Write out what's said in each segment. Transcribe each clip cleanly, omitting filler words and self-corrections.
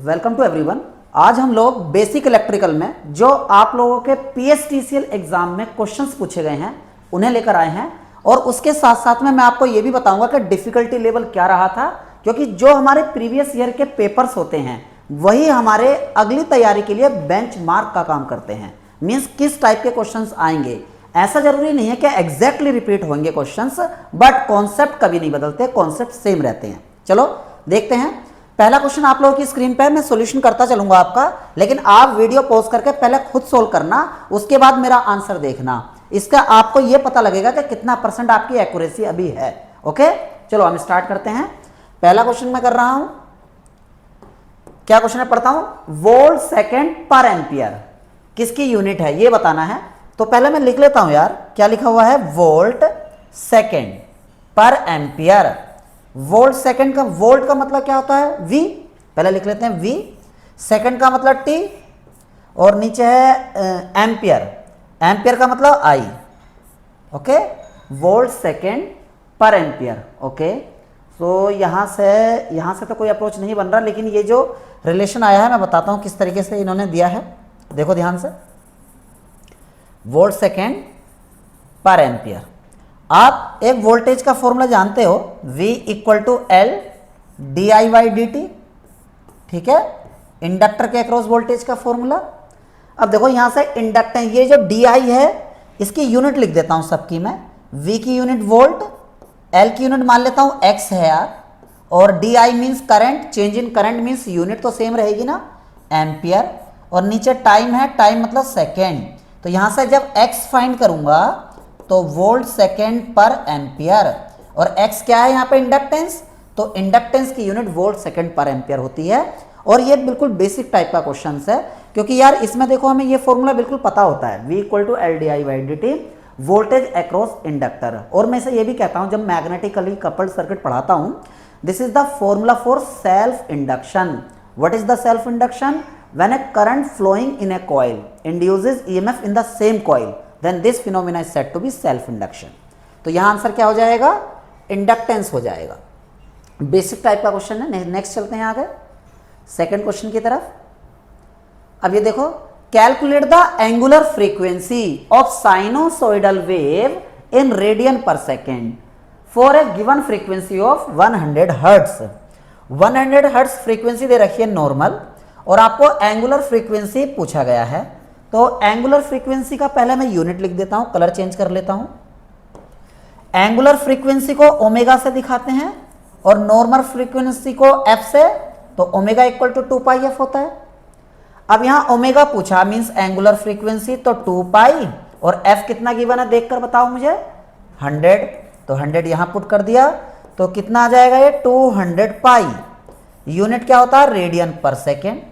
Welcome to everyone. आज हम लोग बेसिक इलेक्ट्रिकल में जो आप लोगों के पीएसटीसीएल एग्जाम में क्वेश्चंस पूछे गए हैं उन्हें लेकर आए हैं, और उसके साथ साथ में मैं आपको ये भी बताऊंगा कि डिफिकल्टी लेवल क्या रहा था, क्योंकि जो हमारे प्रीवियस ईयर के पेपर्स होते हैं वही हमारे अगली तैयारी के लिए बेंचमार्क का काम करते हैं। मीन्स किस टाइप के क्वेश्चंस आएंगे, ऐसा जरूरी नहीं है कि एग्जैक्टली रिपीट होंगे क्वेश्चंस, बट कॉन्सेप्ट कभी नहीं बदलते, कॉन्सेप्ट सेम रहते हैं। चलो देखते हैं। पहला क्वेश्चन आप लोगों की स्क्रीन पर मैं सॉल्यूशन करता चलूंगा आपका, लेकिन आप वीडियो पॉज करके पहले खुद सोल्व करना, उसके बाद मेरा आंसर देखना। इसका आपको यह पता लगेगा कि कितना परसेंट आपकी एक्यूरेसी अभी है। ओके, चलो हम स्टार्ट करते हैं। पहला क्वेश्चन मैं कर रहा हूं, क्या क्वेश्चन है पढ़ता हूं। वोल्ट सेकेंड पर एम्पियर किसकी यूनिट है ये बताना है। तो पहले मैं लिख लेता हूं यार, क्या लिखा हुआ है, वोल्ट सेकेंड पर एम्पियर। वोल्ट सेकंड का, वोल्ट का मतलब क्या होता है, वी, पहले लिख लेते हैं वी, सेकंड का मतलब टी, और नीचे है एम्पियर, एम्पियर का मतलब आई। ओके, वोल्ट सेकंड पर एम्पियर। ओके, तो यहां से तो कोई अप्रोच नहीं बन रहा, लेकिन ये जो रिलेशन आया है मैं बताता हूं किस तरीके से इन्होंने दिया है। देखो ध्यान से, वोल्ट सेकंड पर एम्पियर। आप एक वोल्टेज का फॉर्मूला जानते हो, V equal to L D I by D T, ठीक है, इंडक्टर के अक्रॉस वोल्टेज का फॉर्मूला। अब देखो यहां से इंडक्टेंस, ये जो डी आई है इसकी यूनिट लिख देता हूं सबकी मैं। V की यूनिट वोल्ट, L की यूनिट मान लेता हूं X है यार, और D I means current, change in current means unit तो सेम रहेगी ना, एम्पियर, और नीचे टाइम है, टाइम मतलब सेकेंड। तो यहां से जब X फाइंड करूंगा तो वोल्ट सेकेंड पर एम्पियर, और x क्या है यहाँ पे, इंडक्टेंस, तो इंडक्टेंस की यूनिट वोल्ट सेकेंड पर एम्पियर होती है। और ये बिल्कुल बेसिक टाइप का क्वेश्चन है, क्योंकि यार इसमें देखो हमें ये फॉर्मूला बिल्कुल पता होता है, V equal to L D I by D T, voltage across inductor. और मैं इसे ये भी कहता हूँ, जब मैग्नेटिकली कपल्ड सर्किट पढ़ाता हूँ, this is the formula for self induction. What is the self induction? When a current flowing in a coil induces EMF in the same coil, then this phenomena is said to be self induction। तो यहां answer क्या हो जाएगा, inductance हो जाएगा। Basic type का question है। Next चलते हैं आगे सेकंड क्वेश्चन की तरफ। अब ये देखो, calculate the angular frequency of sinusoidal wave in radian per second for a given frequency of 100 hertz. 100 hertz frequency दे रखी है नॉर्मल, और आपको एंगुलर फ्रीक्वेंसी पूछा गया है। तो एंगुलर फ्रीक्वेंसी का पहले मैं यूनिट लिख देता हूं, कलर चेंज कर लेता हूं। एंगुलर फ्रीक्वेंसी को ओमेगा से दिखाते हैं, और नॉर्मल फ्रीक्वेंसी को एफ से, तो omega equal to 2 pi F होता है। अब यहां ओमेगा पूछा मींस एंगुलर फ्रीक्वेंसी, तो 2 पाई, और एफ कितना गिवन है देखकर बताओ मुझे, 100, तो 100 यहां पुट कर दिया, तो कितना आ जाएगा ये, 200 पाई। यूनिट क्या होता है, रेडियन पर सेकेंड।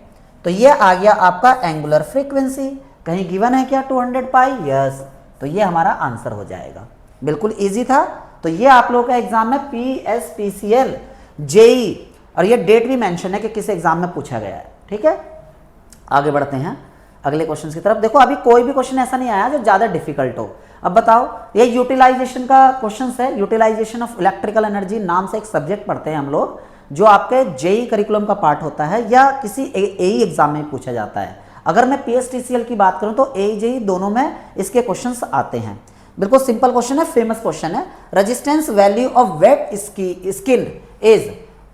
तो ये आ गया आपका एंगुलर फ्रीक्वेंसी। कहीं गिवन है क्या 200 पाई, यस, तो ये हमारा आंसर हो जाएगा। बिल्कुल इजी था। तो ये आप लोगों का एग्जाम में पीएसटीसीएल जेई, और ये डेट भी मेंशन है कि किस एग्जाम में पूछा गया है। ठीक है, आगे बढ़ते हैं अगले क्वेश्चन की तरफ। देखो अभी कोई भी क्वेश्चन ऐसा नहीं आया जो ज्यादा डिफिकल्ट हो। अब बताओ, ये यूटिलाइजेशन का क्वेश्चन है, यूटिलाइजेशन ऑफ इलेक्ट्रिकल एनर्जी नाम से एक सब्जेक्ट पढ़ते हैं हम लोग, जो आपके जेई करिकुलम का पार्ट होता है, या किसी एई एग्जाम में पूछा जाता है। अगर मैं पीएसटीसीएल की बात करूं तो एई जेई दोनों में इसके क्वेश्चंस आते हैं। बिल्कुल सिंपल क्वेश्चन है, फेमस क्वेश्चन है। Resistance value of wet skin is,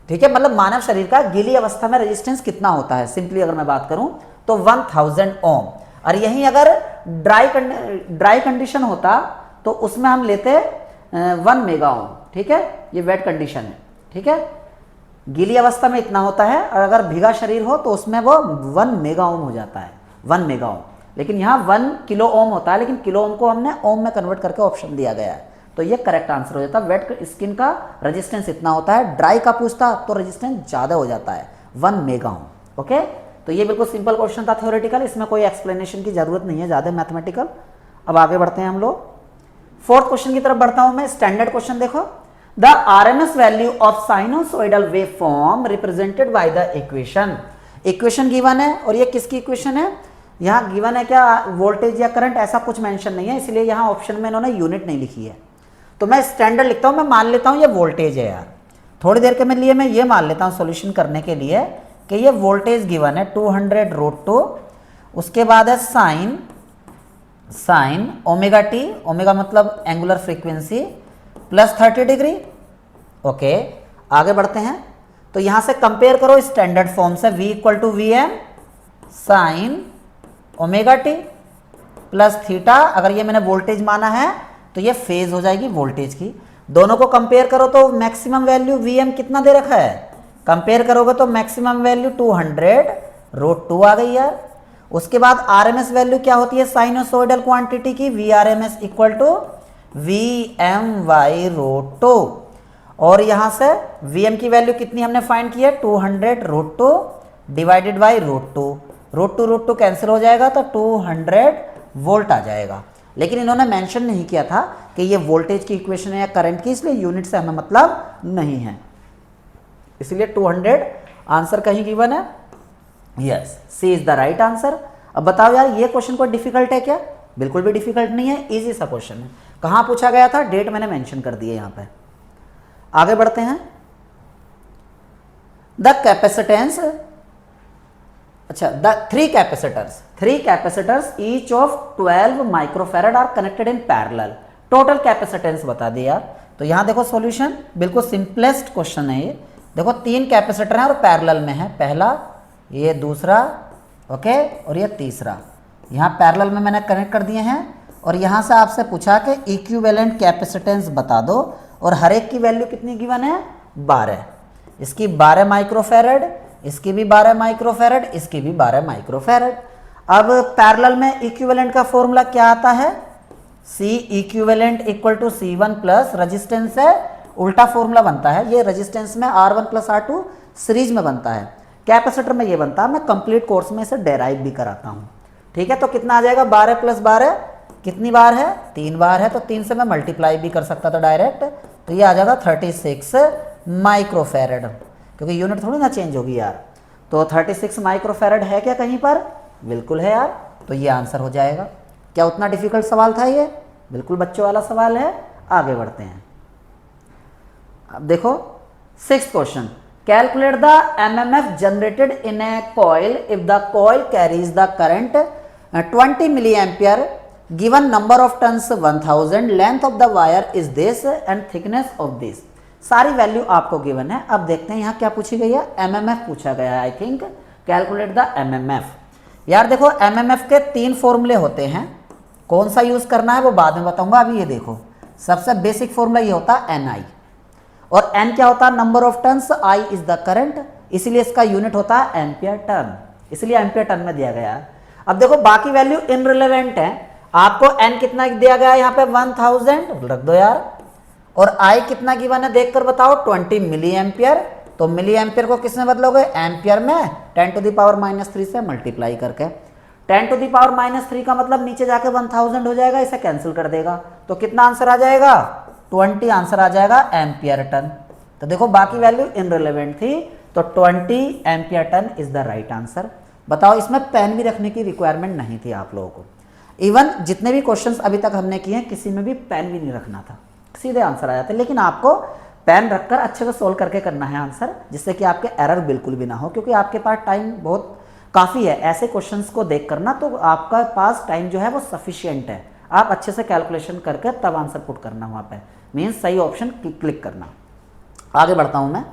ठीक है, मतलब मानव शरीर का गीली अवस्था में रेजिस्टेंस कितना होता है, सिंपली अगर मैं बात करूं तो 1000 ओम। और यही अगर ड्राई कंडीशन होता तो उसमें हम लेते 1 मेगा ओम। ठीक है, ये वेट कंडीशन है। ठीक है, गीली अवस्था में इतना होता है, और अगर भीगा शरीर हो तो उसमें वो 1 मेगा ओम हो जाता है, 1 मेगा ओम। लेकिन यहाँ 1 किलो ओम होता है, लेकिन किलो ओम को हमने ओम में कन्वर्ट करके ऑप्शन दिया गया है, तो ये करेक्ट आंसर हो जाता है। वेट स्किन का रेजिस्टेंस इतना होता है, ड्राई का पूछता तो रेजिस्टेंस ज्यादा हो जाता है, 1 मेगा ओम। ओके, तो ये बिल्कुल सिंपल क्वेश्चन था थ्योरेटिकल, इसमें कोई एक्सप्लेनेशन की जरूरत नहीं है ज्यादा मैथमेटिकल। अब आगे बढ़ते हैं हम लोग, फोर्थ क्वेश्चन की तरफ बढ़ता हूं मैं। स्टैंडर्ड क्वेश्चन देखो, the RMS value of sinusoidal wave form represented by the equation. Equation given है, और ये किसकी इक्वेशन है, यहां गिवन है क्या, वोल्टेज या करंट, ऐसा कुछ मेंशन नहीं है, इसलिए यहां ऑप्शन में इन्होंने यूनिट नहीं लिखी है। तो मैं स्टैंडर्ड लिखता हूं, मैं मान लेता हूं ये वोल्टेज है यार, थोड़ी देर के लिए मैं ये मान लेता हूं सॉल्यूशन करने के लिए कि ये वोल्टेज गिवन है 200 रूट 2, उसके बाद है साइन ओमेगा टी, ओमेगा मतलब angular frequency, plus 30 degree. Okay, आगे बढ़ते हैं। तो यहां से कंपेयर करो स्टैंडर्ड फॉर्म से, V equal to V M sine omega T plus theta. अगर ये मैंने वोल्टेज माना है तो ये फेज हो जाएगी वोल्टेज की। दोनों को कंपेयर करो तो मैक्सिमम वैल्यू Vm कितना दे रखा है, कंपेयर करोगे तो मैक्सिमम वैल्यू 200 रूट 2 आ गई यार। उसके बाद आरएमएस वैल्यू क्या होती है साइनोसोइडल क्वांटिटी की, V R M S equal to V M by root 2। और यहां से Vm की वैल्यू कितनी हमने फाइंड की है 200 root 2 divided by root 2, root 2 cancel हो जाएगा तो 200 वोल्ट आ जाएगा। लेकिन इन्होंने मेंशन नहीं किया था कि ये वोल्टेज की इक्वेशन है या करंट की, इसलिए यूनिट से हमें मतलब नहीं है, इसलिए 200 आंसर कहीं गिवन है। Yes, C is the right answer. अब बताओ यार ये क्वेश्चन कोई डिफिकल्ट है क्या? बिल्कुल भी डिफिकल्ट नहीं है, इजी सा क्वेश्चन है। कहां पूछा गया था, डेट मैंने मेंशन कर दी है यहां पे। आगे बढ़ते हैं। द कैपेसिटेंस, अच्छा, the three capacitors each of 12 microfarad are connected in parallel. Total capacitance बता दिया यार। तो यहां देखो सॉल्यूशन, बिल्कुल सिंपलेस्ट क्वेश्चन है ये। देखो 3 कैपेसिटर हैं और पैरेलल में है, पहला, ये दूसरा, ओके, और ये तीसरा। यहाँ पैरेलल में मैंने कनेक्ट कर दिए हैं और यहाँ से आपसे पूछा कि इक्विवेलेंट कैपेसिटेंस बता दो, और हर एक की वैल्यू कितनी गिवन है 12। इसकी 12 माइक्रोफैरड, इसकी भी 12 माइक्रोफैरड, इसकी भी 12 माइक्रोफैरड। अब पैरेलल में इक्विवेलेंट का फॉर्मूला क्या आता है, C equivalent equal to C1 plus resistance है, उल्टा फॉर्मूला बनता है। ये रजिस्टेंस में R1 प्लस R2 सीरीज में बनता है, कैपेसिटर में ये बनता है। मैं कंप्लीट कोर्स में इसे डेराइव भी कराता हूँ, ठीक है। तो कितना आ जाएगा 12 प्लस 12 कितनी बार है, 3 बार है, तो 3 से मैं मल्टीप्लाई भी कर सकता था डायरेक्ट, तो ये आ जाएगा 36 माइक्रोफैरड, क्योंकि यूनिट थोड़ी ना चेंज होगी यार। तो 36 माइक्रोफैरड है क्या कहीं पर, बिल्कुल है यार, तो ये आंसर हो जाएगा। क्या उतना डिफिकल्ट सवाल था ये, बिल्कुल बच्चों वाला सवाल है। आगे बढ़ते हैं। अब देखो 6th question, calculate the MMF generated in a coil if the coil carries the current 20 milli ampere, given number of turns 1000, length of the wire is this and thickness of this. सारी value आपको given है। अब देखते हैं यहाँ क्या पूछी गई है, एमएमएफ पूछा गया है I think. Calculate the MMF. यार देखो एमएमएफ के 3 फॉर्मूले होते हैं, कौन सा यूज करना है वो बाद में बताऊंगा। अभी ये देखो सबसे बेसिक फॉर्मूला ये होता है एनआई, और एन क्या होता है number of turns, I is the current, इसलिए इसका यूनिट होता है एम्पियर टर्न, इसलिए एम्पियर टर्न में दिया गया है। अब देखो बाकी वैल्यू इनरिलेवेंट है, आपको एन कितना दिया गया है यहाँ पे 1000 रख दो यार, और आई कितना गिवन है देखकर बताओ 20 मिली एम्पियर। तो मिली एम्पियर को किसमें बदलोगे, एम्पियर में 10 टू द पावर -3 से मल्टीप्लाई करके। 10 टू द पावर -3 का मतलब नीचे जाके 1000 हो जाएगा, इसे कैंसिल कर देगा, तो कितना आंसर आ जाएगा 20 आंसर आ जाएगा एम्पियर टन। तो देखो बाकी वैल्यू इनरिलेवेंट थी, तो 20 ampere turn is the right answer. बताओ इसमें पेन भी रखने की रिक्वायरमेंट नहीं थी आप लोगों को, इवन जितने भी क्वेश्चंस अभी तक हमने किए हैं किसी में भी पेन भी नहीं रखना था, सीधे आंसर आ जाते। लेकिन आपको पेन रखकर अच्छे से सोल्व करके करना है आंसर, जिससे कि आपके एरर बिल्कुल भी ना हो, क्योंकि आपके पास टाइम बहुत काफ़ी है ऐसे क्वेश्चंस को देख करना, तो आपका पास टाइम जो है वो सफिशियंट है। आप अच्छे से कैलकुलेशन करके तब आंसर पुट करना वहाँ पे, मीन्स सही ऑप्शन क्लिक करना। आगे बढ़ता हूँ मैं,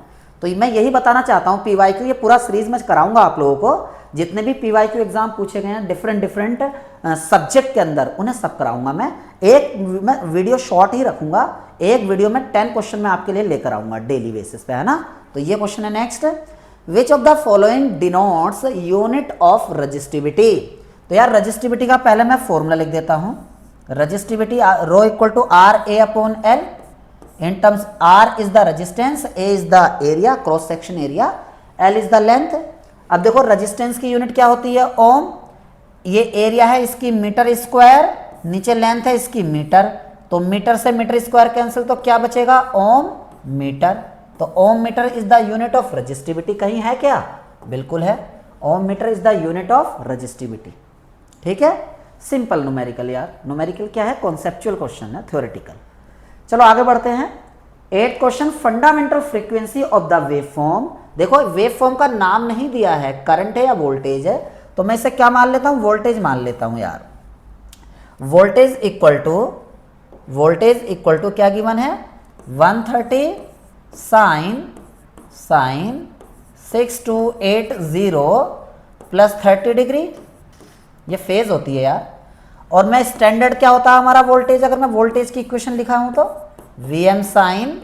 तो मैं यही बताना चाहता हूँ पीवाईक्यू, ये पूरा सीरीज में कराऊंगा आप लोगों को, जितने भी पीवाईक्यू एग्जाम पूछे गए हैं डिफरेंट सब्जेक्ट के अंदर, उन्हें सब कराऊंगा मैं। मैं वीडियो शॉर्ट ही रखूंगा, एक वीडियो में 10 क्वेश्चन मैं आपके लिए लेकर आऊंगा डेली बेसिस पे, है ना। तो ये क्वेश्चन है next, which of the following denotes unit of resistivity. तो यार रजिस्टिविटी का पहले मैं फॉर्मूला लिख देता हूं, resistivity rho equal to R A upon L, in terms R is the resistance, A is the area, cross section area, L is the length. अब देखो रेजिस्टेंस की यूनिट क्या होती है ओम, ये एरिया है इसकी मीटर स्क्वायर, नीचे लेंथ है इसकी मीटर, तो मीटर से मीटर स्क्वायर कैंसिल, तो क्या बचेगा ओम मीटर। तो ohm metre is the unit of resistivity, कहीं है क्या, बिल्कुल है, ohm metre is the unit of resistivity. ठीक है, सिंपल न्यूमेरिकल यार, न्यूमेरिकल क्या है, कॉन्सेप्चुअल क्वेश्चन है, थ्योरेटिकल। चलो आगे बढ़ते हैं। Eight question, fundamental frequency of the wave form. देखो वेव फॉर्म का नाम नहीं दिया है, करंट है या वोल्टेज है, तो मैं इसे क्या मान लेता हूं, वोल्टेज मान लेता हूं यार। वोल्टेज इक्वल टू क्या गिवन है, 130 साइन 6280 प्लस 30 डिग्री, ये फेज होती है यार। और मैं स्टैंडर्ड क्या होता है हमारा वोल्टेज, अगर मैं वोल्टेज की इक्वेशन लिखा हूं तो Vm sine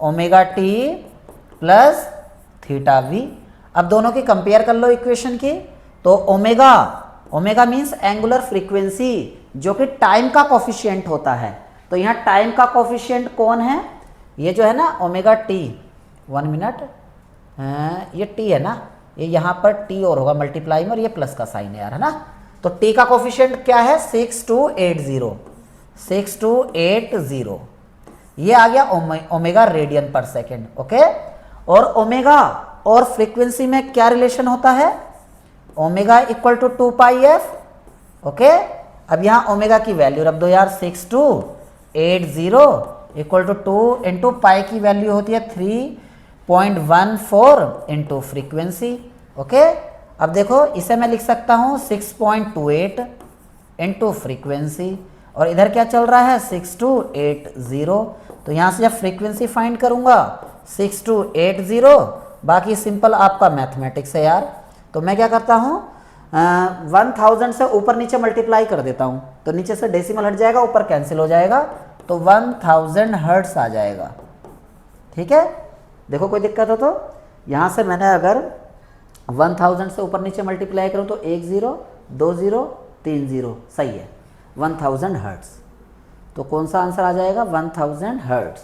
omega T plus theta V. अब दोनों की कंपेयर कर लो इक्वेशन की, तो ओमेगा मीन्स एंगुलर फ्रीक्वेंसी, जो कि टाइम का कोफिशिएंट होता है। तो यहाँ टाइम का कोफिशिएंट कौन है, ये जो है ना ओमेगा टी, 1 मिनट, ये टी है ना, ये यहाँ पर टी और होगा मल्टीप्लाई में, और ये प्लस का साइन है यार, है ना। तो टी का कोफिशिएंट क्या है, 6280, ये आ गया omega radian per second. Okay, और ओमेगा और फ्रीक्वेंसी में क्या रिलेशन होता है, omega equal to 2πf। Okay, अब यहां ओमेगा की वैल्यू रख दो यार, 6280 इक्वल टू 2 इंटू पाई की वैल्यू होती है 3.14 इंटू फ्रीक्वेंसी। ओके, अब देखो इसे मैं लिख सकता हूं 6.28 इंटू फ्रीक्वेंसी, और इधर क्या चल रहा है 6280। तो यहां से जब फ्रीक्वेंसी फाइंड करूंगा 6280, बाकी सिंपल आपका मैथमेटिक्स है यार। तो मैं क्या करता हूं, 1000 से ऊपर नीचे मल्टीप्लाई कर देता हूं, तो नीचे से डेसिमल हट जाएगा, ऊपर कैंसिल हो जाएगा, तो 1000 हर्ट्स आ जाएगा। ठीक है, देखो कोई दिक्कत हो तो यहां से मैंने अगर 1000 से ऊपर नीचे मल्टीप्लाई करूं तो 1 0 2 0 3 0, सही है, 1000 हर्ट्स। तो कौन सा आंसर आ जाएगा, 1000 हर्ट्स,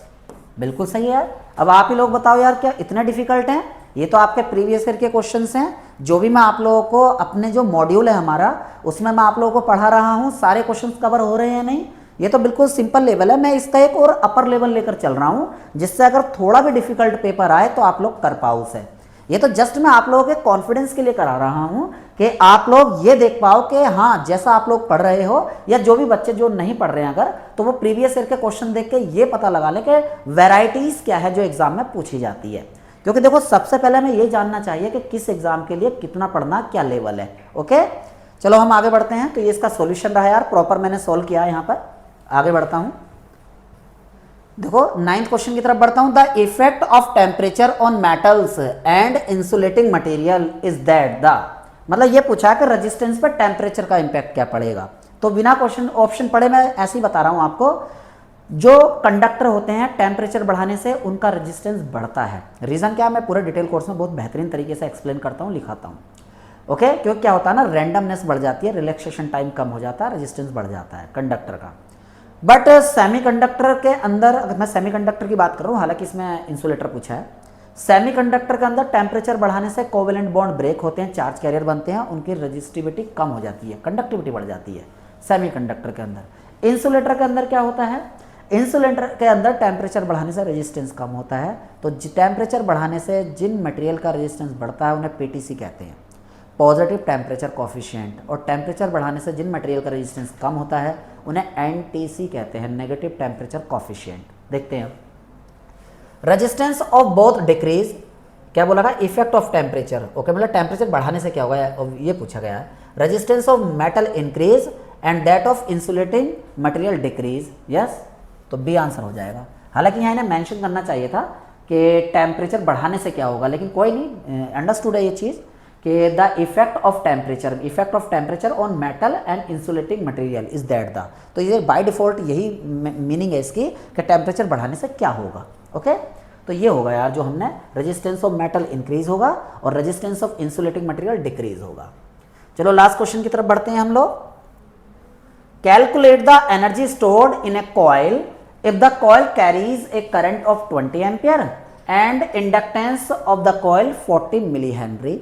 बिल्कुल सही है यार। अब आप ही लोग बताओ यार, क्या इतना डिफिकल्ट है, ये तो आपके प्रीवियस ईयर के क्वेश्चंस हैं, जो भी मैं आप लोगों को अपने जो मॉड्यूल है हमारा, उसमें मैं आप लोगों को पढ़ा रहा हूँ, सारे क्वेश्चंस कवर हो रहे हैं नहीं, ये तो बिल्कुल सिंपल लेवल है। मैं इसका एक और अपर लेवल लेकर चल रहा हूँ, जिससे अगर थोड़ा भी डिफिकल्ट पेपर आए तो आप लोग कर पाओ उसे। ये तो जस्ट मैं आप लोगों के कॉन्फिडेंस के लिए करा रहा हूँ कि आप लोग ये देख पाओ कि हाँ, जैसा आप लोग पढ़ रहे हो, या जो भी बच्चे जो नहीं पढ़ रहे हैं अगर, तो वो प्रीवियस ईयर के क्वेश्चन देख के ये पता लगा ले कि वैरायटीज क्या है जो एग्जाम में पूछी जाती है। क्योंकि देखो सबसे पहले हमें ये जानना चाहिए कि किस एग्जाम के लिए कितना पढ़ना, क्या लेवल है। ओके, चलो हम आगे बढ़ते हैं। तो ये इसका सॉल्यूशन रहा यार, प्रॉपर मैंने सोल्व किया है। यहाँ पर आगे बढ़ता हूँ, देखो 9th क्वेश्चन की तरफ बढ़ता हूं। The effect of temperature on metals and insulating material is that the, मतलब ये पूछा कि रेजिस्टेंस पर टेम्परेचर का इंपैक्ट क्या पड़ेगा। तो बिना क्वेश्चन ऑप्शन पढ़े मैं ऐसे ही बता रहा हूं आपको, जो कंडक्टर होते हैं टेम्परेचर बढ़ाने से उनका रेजिस्टेंस बढ़ता है। रीजन क्या, मैं पूरे डिटेल कोर्स में बहुत बेहतरीन तरीके से एक्सप्लेन करता हूँ, लिखाता हूँ। ओके, क्योंकि क्या होता है ना, रैंडमनेस बढ़ जाती है, रिलैक्सेशन टाइम कम हो जाता है, रेजिस्टेंस बढ़ जाता है कंडक्टर का। बट सेमीकंडक्टर के अंदर, अगर मैं सेमीकंडक्टर की बात कर रहा हूँ, हालांकि इसमें इंसुलेटर पूछा है, सेमीकंडक्टर के अंदर टेम्परेचर बढ़ाने से कोवेलेंट बॉन्ड ब्रेक होते हैं, चार्ज कैरियर बनते हैं, उनकी रेजिस्टिविटी कम हो जाती है, कंडक्टिविटी बढ़ जाती है सेमीकंडक्टर के अंदर। इंसुलेटर के अंदर क्या होता है, इंसुलेटर के अंदर टेम्परेचर बढ़ाने से रेजिस्टेंस कम होता है। तो टेम्परेचर बढ़ाने से जिन मटेरियल का रेजिस्टेंस बढ़ता है उन्हें पीटीसी कहते हैं, पॉजिटिव टेम्परेचर कॉफिशिएंट, और टेम्परेचर बढ़ाने से जिन मटेरियल का रेजिस्टेंस कम होता है उन्हें एनटीसी कहते हैं, नेगेटिव टेम्परेचर कॉफिशिएंट। देखते हैं रेजिस्टेंस ऑफ बोथ डिक्रीज, क्या बोला था, इफेक्ट ऑफ टेम्परेचर। ओके, मतलब टेम्परेचर बढ़ाने से क्या होगा ये पूछा गया है। Resistance of metal increase and that of insulating material decrease, yes, तो बी आंसर हो जाएगा। हालांकि यहाँ इन्हें मेंशन करना चाहिए था कि टेम्परेचर बढ़ाने से क्या होगा, लेकिन कोई नहीं, अंडरस्टूड है ये चीज़ कि the effect of temperature on metal and insulating material is that the, तो ये बाय डिफॉल्ट यही मीनिंग है इसकी कि टेम्परेचर बढ़ाने से क्या होगा। ओके, तो ये होगा यार, जो हमने रेजिस्टेंस ऑफ मेटल इंक्रीज होगा और resistance of insulating material decrease होगा। चलो लास्ट क्वेश्चन की तरफ बढ़ते हैं हम लोग। Calculate the energy stored in a coil if the coil carries a current of 20 ampere and inductance of the coil 40 milli henry.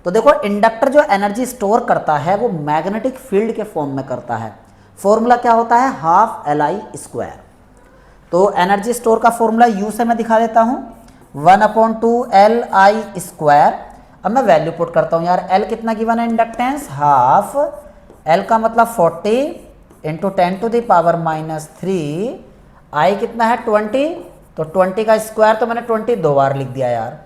तो देखो इंडक्टर जो एनर्जी स्टोर करता है वो मैग्नेटिक फील्ड के फॉर्म में करता है। फॉर्मूला क्या होता है, हाफ LI²। तो एनर्जी स्टोर का फॉर्मूला यू से मैं दिखा देता हूं, 1/2 LI²। अब मैं वैल्यू पुट करता हूं यार, L कितना गिवन है, इंडक्टेंस हाफ, L का मतलब 40 × 10⁻³ I कितना है 20 तो 20 का स्क्वायर तो मैंने 20 दो बार लिख दिया यार।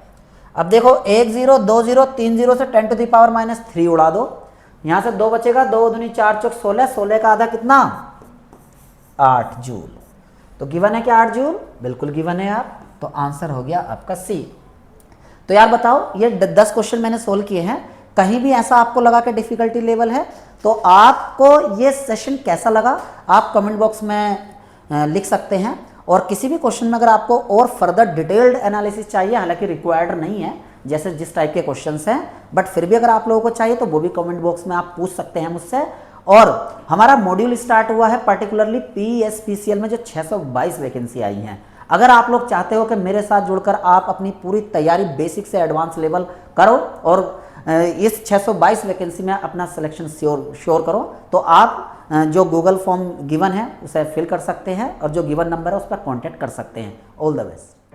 अब देखो 1 0 2 0 3 0 से 10 टू द पावर -3 उड़ा दो, यहां से 2 बचेगा, 2 दूनी 4 चौक 16, 16 का आधा कितना 8 जूल। तो गिवन है क्या 8 जूल? बिल्कुल गिवन है यार। तो आंसर हो गया आपका सी। तो यार बताओ ये 10 क्वेश्चन मैंने सोल्व किए हैं, कहीं भी ऐसा आपको लगा कि डिफिकल्टी लेवल है तो आपको ये सेशन कैसा लगा आप कमेंट बॉक्स में लिख सकते हैं। और किसी भी क्वेश्चन में अगर आपको और फर्दर डिटेल्ड एनालिसिस चाहिए, हालांकि रिक्वायर्ड नहीं है जैसे जिस टाइप के क्वेश्चंस हैं, बट फिर भी अगर आप लोगों को चाहिए तो वो भी कमेंट बॉक्स में आप पूछ सकते हैं मुझसे। और हमारा मॉड्यूल स्टार्ट हुआ है पर्टिकुलरली PSPCL में जो 622 वैकेंसी आई हैं। अगर आप लोग चाहते हो कि मेरे साथ जुड़कर आप अपनी पूरी तैयारी बेसिक से एडवांस लेवल करो और इस 622 वैकेंसी में अपना सिलेक्शन श्योर करो, तो आप जो गूगल फॉर्म गिवन है उसे फिल कर सकते हैं और जो गिवन नंबर है उस पर कॉन्टैक्ट कर सकते हैं। All the best.